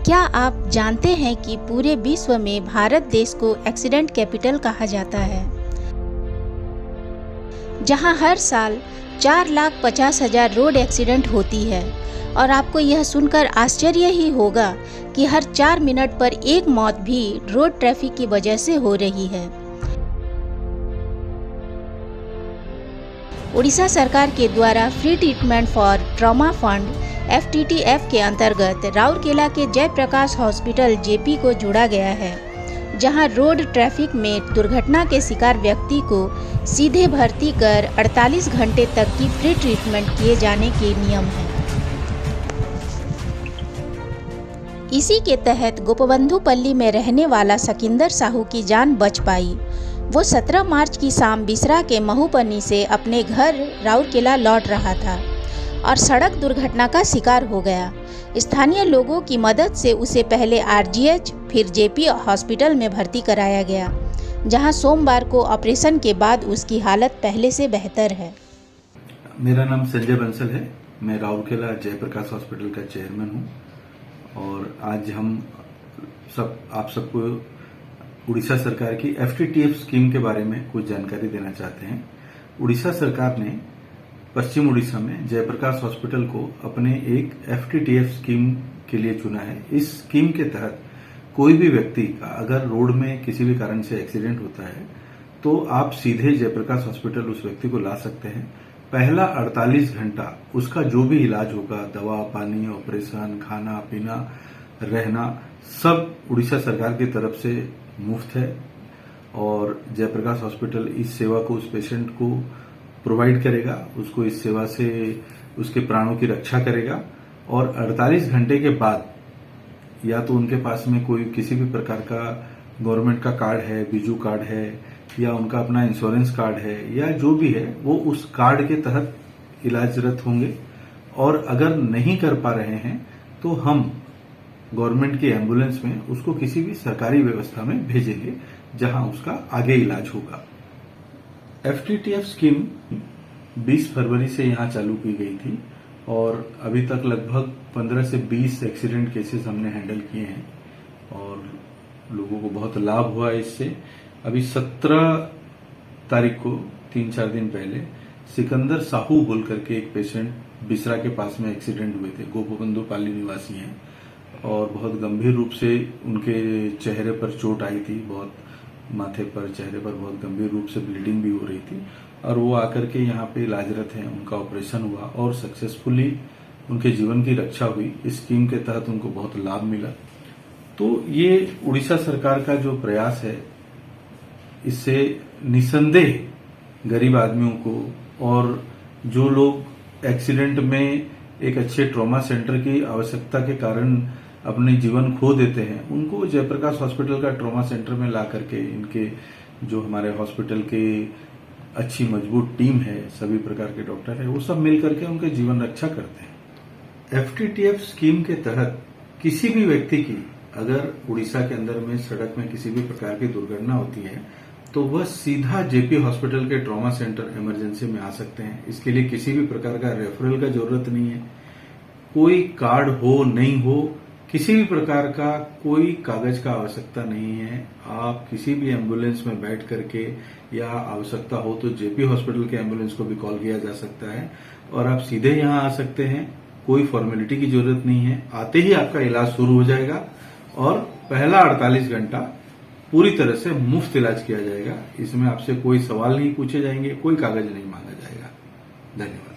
क्या आप जानते हैं कि पूरे विश्व में भारत देश को एक्सीडेंट कैपिटल कहा जाता है, जहां हर साल 4,50,000 रोड एक्सीडेंट होती है। और आपको यह सुनकर आश्चर्य ही होगा कि हर 4 मिनट पर एक मौत भी रोड ट्रैफिक की वजह से हो रही है। उड़ीसा सरकार के द्वारा free treatment for trauma fund FTTF के अंतर्गत राउरकेला के जयप्रकाश हॉस्पिटल JP को जोड़ा गया है, जहां रोड ट्रैफिक में दुर्घटना के शिकार व्यक्ति को सीधे भर्ती कर 48 घंटे तक की फ्री ट्रीटमेंट किए जाने के नियम हैं। इसी के तहत गोपबंधुपल्ली में रहने वाला सकिंदर साहू की जान बच पाई। वो 17 मार्च की शाम बिसरा के महूपनी से अपने घर राउरकेला लौट रहा था और सड़क दुर्घटना का शिकार हो गया। स्थानीय लोगों की मदद से उसे पहले RGH फिर JP हॉस्पिटल में भर्ती कराया गया, जहां सोमवार को ऑपरेशन के बाद उसकी हालत पहले से बेहतर है। मेरा नाम संजय बंसल है। मैं राउरकेला जयप्रकाश हॉस्पिटल का चेयरमैन हूं और आज हम आप सबको उड़ीसा सरकार की FTTF स्कीम के बारे में कुछ जानकारी देना चाहते हैं। उड़ीसा सरकार ने पश्चिम उड़ीसा में जयप्रकाश हॉस्पिटल को अपने एक FTTF स्कीम के लिए चुना है। इस स्कीम के तहत कोई भी व्यक्ति का अगर रोड में किसी भी कारण से एक्सीडेंट होता है तो आप सीधे जयप्रकाश हॉस्पिटल उस व्यक्ति को ला सकते हैं। पहला 48 घंटा उसका जो भी इलाज होगा, दवा पानी, ऑपरेशन, खाना पीना, रहना, सब उड़ीसा सरकार की तरफ से मुफ्त है और जयप्रकाश हॉस्पिटल इस सेवा को उस पेशेंट को प्रोवाइड करेगा, उसको इस सेवा से उसके प्राणों की रक्षा करेगा। और 48 घंटे के बाद या तो उनके पास में कोई किसी भी प्रकार का गवर्नमेंट का कार्ड है, बिजू कार्ड है या उनका अपना इंश्योरेंस कार्ड है या जो भी है, वो उस कार्ड के तहत इलाजरत होंगे। और अगर नहीं कर पा रहे हैं तो हम गवर्नमेंट की एम्बुलेंस में उसको किसी भी सरकारी व्यवस्था में भेजेंगे जहां उसका आगे इलाज होगा। FTTF स्कीम 20 फरवरी से यहां चालू की गई थी और अभी तक लगभग 15 से 20 एक्सीडेंट केसेस हमने हैंडल किए हैं और लोगों को बहुत लाभ हुआ है इससे। अभी 17 तारीख को 3-4 दिन पहले सिकंदर साहू बोल करके एक पेशेंट बिसरा के पास में एक्सीडेंट हुए थे। गोपबंधुपल्ली निवासी हैं और बहुत गंभीर रूप से उनके चेहरे पर चोट आई थी, बहुत माथे पर, चेहरे पर बहुत गंभीर रूप से ब्लीडिंग भी हो रही थी और वो आकर के यहाँ पे इलाजरत हैं। उनका ऑपरेशन हुआ और सक्सेसफुली उनके जीवन की रक्षा हुई। इस स्कीम के तहत उनको बहुत लाभ मिला। तो ये उड़ीसा सरकार का जो प्रयास है, इससे निसंदेह गरीब आदमियों को और जो लोग एक्सीडेंट में एक अच्छे ट्रॉमा सेंटर की आवश्यकता के कारण अपने जीवन खो देते हैं, उनको जयप्रकाश हॉस्पिटल का ट्रॉमा सेंटर में ला करके इनके जो हमारे हॉस्पिटल के अच्छी मजबूत टीम है, सभी प्रकार के डॉक्टर है, वो सब मिल करके उनके जीवन रक्षा करते हैं। FTTF स्कीम के तहत किसी भी व्यक्ति की अगर उड़ीसा के अंदर में सड़क में किसी भी प्रकार की दुर्घटना होती है तो वह सीधा JP हॉस्पिटल के ट्रॉमा सेंटर इमरजेंसी में आ सकते हैं। इसके लिए किसी भी प्रकार का रेफरल का जरूरत नहीं है। कोई कार्ड हो नहीं हो, किसी भी प्रकार का कोई कागज का आवश्यकता नहीं है। आप किसी भी एम्बुलेंस में बैठ करके या आवश्यकता हो तो JP हॉस्पिटल के एम्बुलेंस को भी कॉल किया जा सकता है और आप सीधे यहां आ सकते हैं। कोई फॉर्मेलिटी की जरूरत नहीं है। आते ही आपका इलाज शुरू हो जाएगा और पहला 48 घंटा पूरी तरह से मुफ्त इलाज किया जाएगा। इसमें आपसे कोई सवाल नहीं पूछे जाएंगे, कोई कागज नहीं मांगा जाएगा। धन्यवाद।